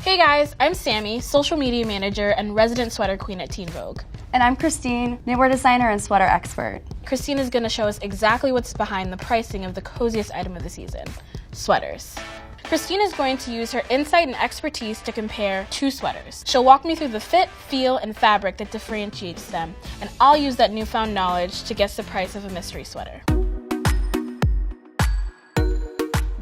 Hey guys, I'm Sammie, social media manager and resident sweater queen at Teen Vogue. And I'm Kristine, knitwear designer and sweater expert. Kristine is going to show us exactly what's behind the pricing of the coziest item of the season, sweaters. Kristine is going to use her insight and expertise to compare two sweaters. She'll walk me through the fit, feel, and fabric that differentiates them, and I'll use that newfound knowledge to guess the price of a mystery sweater.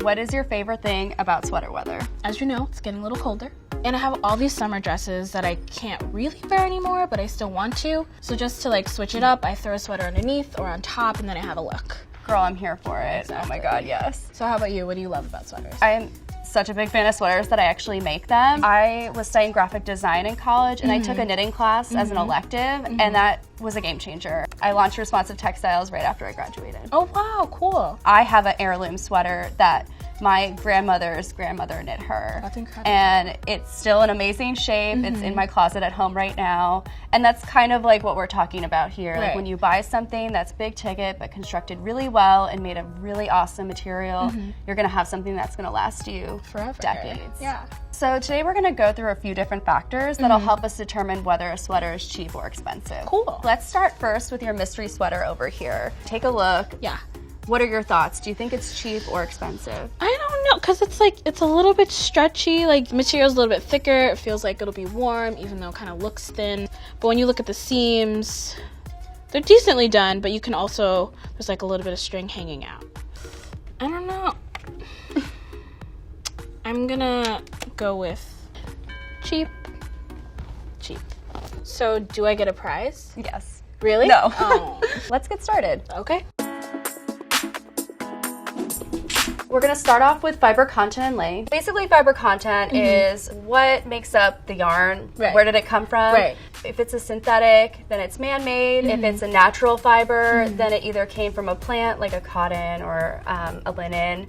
What is your favorite thing about sweater weather? As you know, it's getting a little colder. And I have all these summer dresses that I can't really wear anymore, but I still want to. So just to switch it up, I throw a sweater underneath or on top, and then I have a look. Girl, I'm here for it. Exactly. Oh my God, yes. So how about you? What do you love about sweaters? I'm such a big fan of sweaters that I actually make them. I was studying graphic design in college and I took a knitting class as an elective, and that was a game changer. I launched Responsive Textiles right after I graduated. Oh wow, cool. I have an heirloom sweater that my grandmother's grandmother knit her. That's incredible. And it's still in amazing shape. It's in my closet at home right now. And that's kind of like what we're talking about here. Right. Like when you buy something that's big ticket but constructed really well and made of really awesome material, you're gonna have something that's gonna last you Forever. decades. Yeah. So today we're gonna go through a few different factors that'll help us determine whether a sweater is cheap or expensive. Cool. Let's start first with your mystery sweater over here. Take a look. Yeah. What are your thoughts? Do you think it's cheap or expensive? I don't know, because it's a little bit stretchy, the material's a little bit thicker, it feels like it'll be warm, even though it kind of looks thin. But when you look at the seams, they're decently done, but you can also, there's a little bit of string hanging out. I don't know. I'm gonna go with cheap. Cheap. So do I get a prize? Yes. Really? No. Oh. Let's get started. Okay. We're gonna start off with fiber content and length. Basically, fiber content is what makes up the yarn. Right. Where did it come from? Right. If it's a synthetic, then it's man-made. If it's a natural fiber, then it either came from a plant, like a cotton or a linen,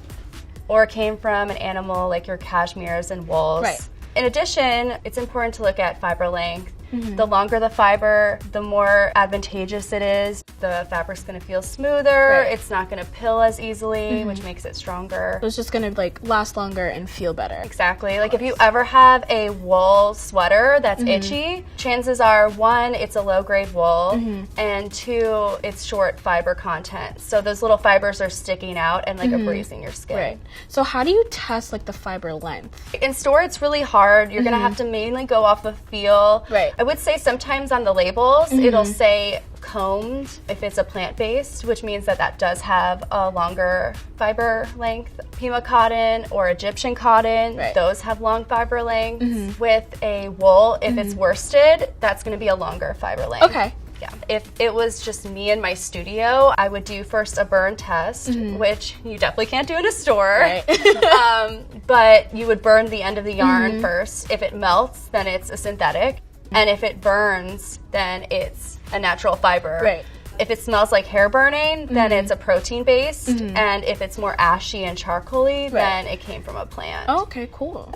or it came from an animal, like your cashmeres and wools. Right. In addition, it's important to look at fiber length. The longer the fiber, the more advantageous it is. The fabric's gonna feel smoother, Right. it's not gonna pill as easily, which makes it stronger. So it's just gonna last longer and feel better. Exactly. Like if you ever have a wool sweater that's itchy, chances are, one, it's a low-grade wool, and two, it's short fiber content. So those little fibers are sticking out and abrasing your skin. Right. So how do you test the fiber length? In store, it's really hard. You're gonna have to mainly go off of feel. Right. I would say sometimes on the labels, it'll say combed if it's a plant-based, which means that does have a longer fiber length. Pima cotton or Egyptian cotton, Right. those have long fiber lengths. With a wool, if it's worsted, that's gonna be a longer fiber length. Okay. Yeah. If it was just me in my studio, I would do first a burn test, which you definitely can't do in a store. Right. But you would burn the end of the yarn first. If it melts, then it's a synthetic. And if it burns, then it's a natural fiber. Right. If it smells like hair burning, then it's a protein-based. And if it's more ashy and charcoaly, then it came from a plant. Oh, okay, cool.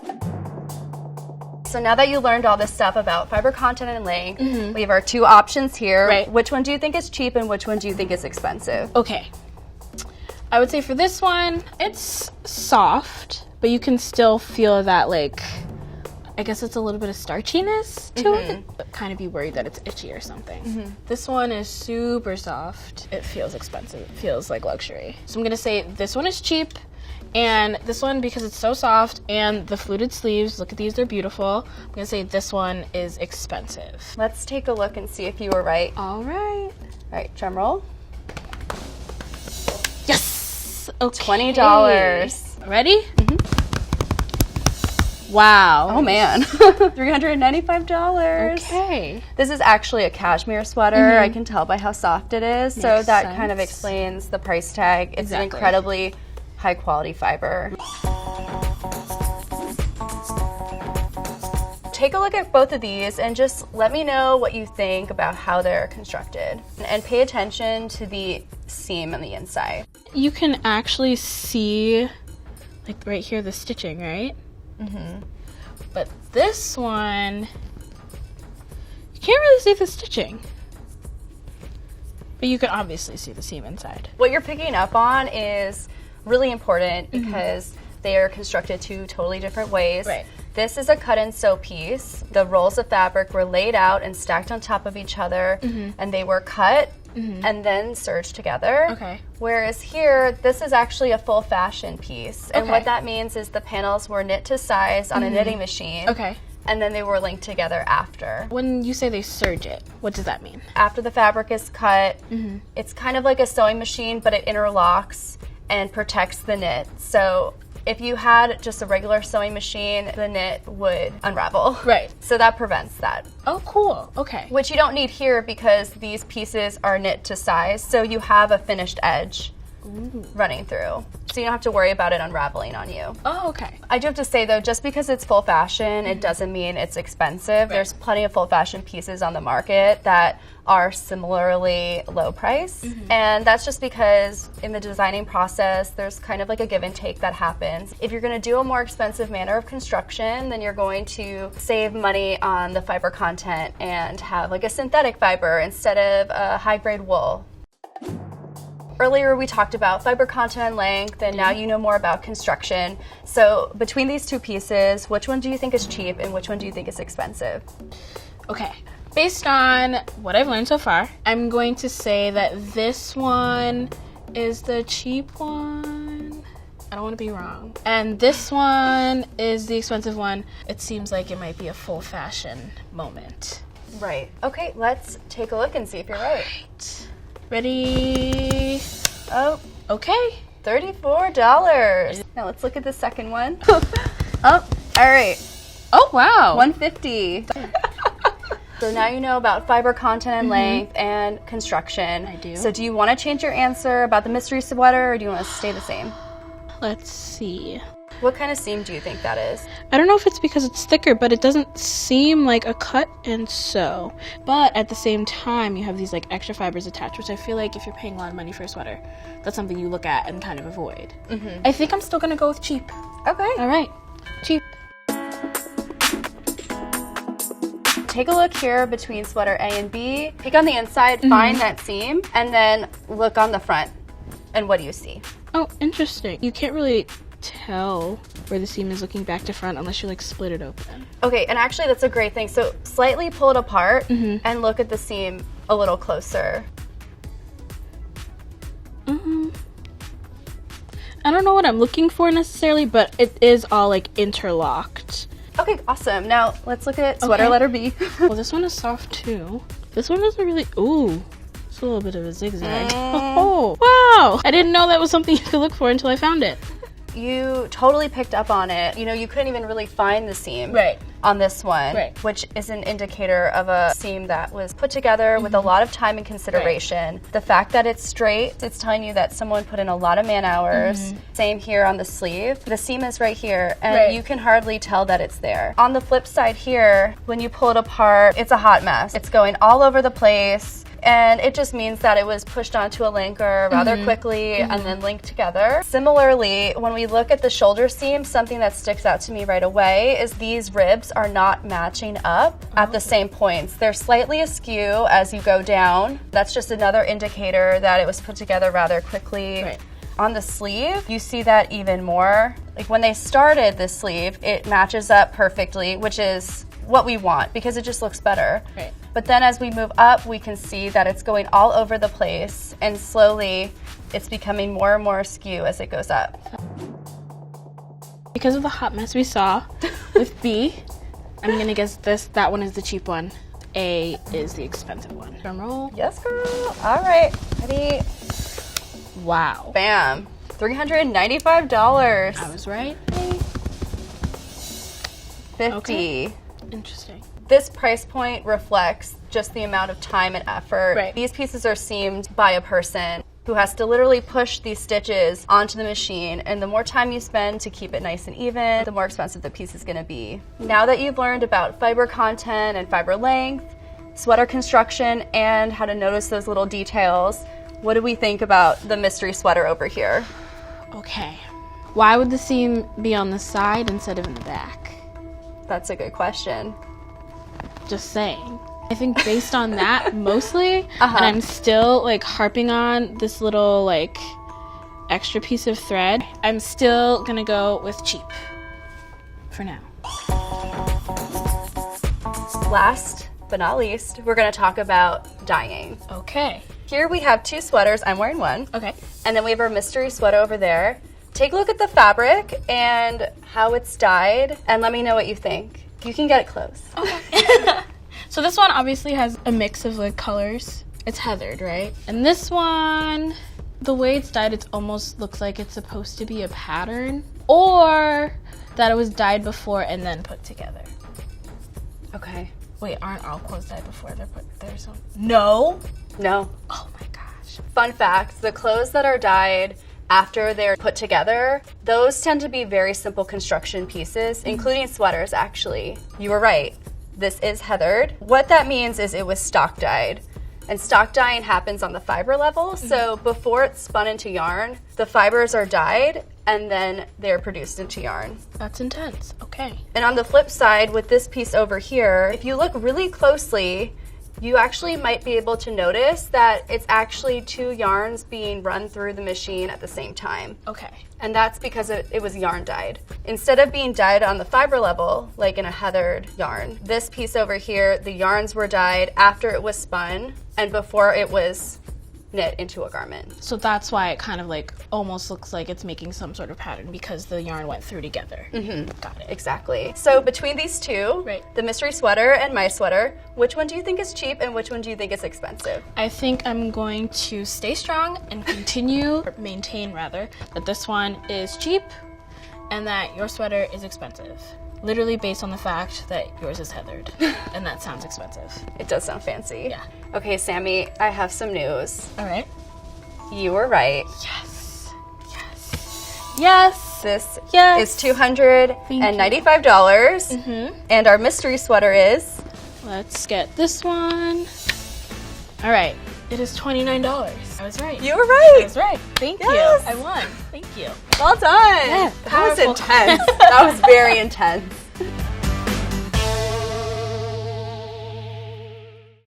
So now that you learned all this stuff about fiber content and length, we have our two options here. Right. Which one do you think is cheap and which one do you think is expensive? Okay. I would say for this one, it's soft, but you can still feel that I guess it's a little bit of starchiness to it, but kind of be worried that it's itchy or something. This one is super soft. It feels expensive. It feels like luxury. So I'm gonna say this one is cheap, and this one, because it's so soft, and the fluted sleeves, look at these, they're beautiful. I'm gonna say this one is expensive. Let's take a look and see if you were right. All right. All right, drum roll. Yes! Okay. $20. Ready? Wow. Oh man, $395. Okay. This is actually a cashmere sweater. I can tell by how soft it is. So Makes that kind of sense. explains the price tag. It's an Exactly. incredibly high quality fiber. Take a look at both of these and just let me know what you think about how they're constructed. And pay attention to the seam on the inside. You can actually see, right here, the stitching, right? But this one, you can't really see the stitching. But you can obviously see the seam inside. What you're picking up on is really important because they are constructed two totally different ways. Right. This is a cut and sew piece. The rolls of fabric were laid out and stacked on top of each other, and they were cut and then serged together. Okay. Whereas here, this is actually a full fashion piece. And what that means is the panels were knit to size on a knitting machine. Okay. And then they were linked together after. When you say they serge it, what does that mean? After the fabric is cut, it's kind of like a sewing machine, but it interlocks and protects the knit. So if you had just a regular sewing machine, the knit would unravel. Right. So that prevents that. Oh, cool. Okay. Which you don't need here because these pieces are knit to size, so you have a finished edge running through. So you don't have to worry about it unraveling on you. Oh, okay. I do have to say though, just because it's full fashion, it doesn't mean it's expensive. There's plenty of full fashion pieces on the market that are similarly low price. And that's just because in the designing process, there's kind of like a give and take that happens. If you're gonna do a more expensive manner of construction, then you're going to save money on the fiber content and have like a synthetic fiber instead of a high grade wool. Earlier we talked about fiber content and length, and now you know more about construction. So between these two pieces, which one do you think is cheap and which one do you think is expensive? Okay. Based on what I've learned so far, I'm going to say that this one is the cheap one. I don't want to be wrong. And this one is the expensive one. It seems like it might be a full fashion moment. Right. Okay, let's take a look and see if you're right. Ready? Oh, Okay. $34. Now let's look at the second one. Oh, all right. Oh, wow. $150. So now you know about fiber content and length and construction. I do. So do you want to change your answer about the mystery sweater, or do you want to stay the same? Let's see. What kind of seam do you think that is? I don't know if it's because it's thicker, but it doesn't seem like a cut and sew. But at the same time, you have these like extra fibers attached, which I feel like if you're paying a lot of money for a sweater, that's something you look at and kind of avoid. I think I'm still gonna go with cheap. Okay. All right, cheap. Take a look here between sweater A and B. Pick on the inside, find that seam, and then look on the front. And what do you see? Oh, interesting. You can't really tell where the seam is looking back to front unless you like split it open. Okay, and actually that's a great thing. So slightly pull it apart and look at the seam a little closer. I don't know what I'm looking for necessarily, but it is all like interlocked. Okay, awesome. Now let's look at sweater letter B. Well, this one is soft too. This one doesn't really, ooh, it's a little bit of a zigzag. Oh, wow. I didn't know that was something you could look for until I found it. You totally picked up on it. You know, you couldn't even really find the seam Right. on this one, Right. which is an indicator of a seam that was put together with a lot of time and consideration. The fact that it's straight, it's telling you that someone put in a lot of man hours. Same here on the sleeve. The seam is right here, and you can hardly tell that it's there. On the flip side here, when you pull it apart, it's a hot mess. It's going all over the place. And it just means that it was pushed onto a linker rather quickly and then linked together. Similarly, when we look at the shoulder seam, something that sticks out to me right away is these ribs are not matching up at the same points. They're slightly askew as you go down. That's just another indicator that it was put together rather quickly. Right. On the sleeve, you see that even more. Like when they started this sleeve, it matches up perfectly, which is what we want because it just looks better. Right. But then as we move up, we can see that it's going all over the place, and slowly it's becoming more and more askew as it goes up. Because of the hot mess we saw with B, I'm gonna guess that one is the cheap one. A is the expensive one. Drum roll. Yes, girl. All right, ready? Wow. Bam. $395. I was right. 50. Okay. Interesting. This price point reflects just the amount of time and effort. Right. These pieces are seamed by a person who has to literally push these stitches onto the machine, and the more time you spend to keep it nice and even, the more expensive the piece is going to be. Now that you've learned about fiber content and fiber length, sweater construction, and how to notice those little details, what do we think about the mystery sweater over here? Okay. Why would the seam be on the side instead of in the back? That's a good question. Just saying. I think based on that mostly, and I'm still like harping on this little like extra piece of thread, I'm still gonna go with cheap for now. Last but not least, we're gonna talk about dyeing. Okay. Here we have 2 sweaters. I'm wearing one. Okay. And then we have our mystery sweater over there. Take a look at the fabric and how it's dyed, and let me know what you think. You can get it close. Okay. So this one obviously has a mix of like colors. It's heathered, right? And this one, the way it's dyed, it almost looks like it's supposed to be a pattern, or that it was dyed before and then put together. Okay. Wait, aren't all clothes dyed before they're put there? So no. No. Oh my gosh. Fun fact, the clothes that are dyed after they're put together, those tend to be very simple construction pieces, including sweaters, actually. You were right. This is heathered. What that means is it was stock dyed. And stock dyeing happens on the fiber level. So before it's spun into yarn, the fibers are dyed and then they're produced into yarn. That's intense. Okay. And on the flip side, with this piece over here, if you look really closely, you actually might be able to notice that it's actually 2 yarns being run through the machine at the same time. Okay. And that's because it was yarn dyed. Instead of being dyed on the fiber level, like in a heathered yarn, this piece over here, the yarns were dyed after it was spun and before it was knit into a garment. So that's why it kind of like almost looks like it's making some sort of pattern because the yarn went through together. Got it. Exactly. So between these two, Right. the mystery sweater and my sweater, which one do you think is cheap and which one do you think is expensive? I think I'm going to stay strong and continue, or maintain rather, that this one is cheap and that your sweater is expensive. Literally based on the fact that yours is heathered. And that sounds expensive. It does sound fancy. Yeah. Okay, Sammie, I have some news. All right. You were right. Yes. Yes. Yes. This Yes. is $295. And our mystery sweater is... Let's get this one. All right. It is $29. I was right. You were right. I was right. Thank Yes. you. I won. Thank you. Well done. Yeah, that was powerful. intense. That was very intense.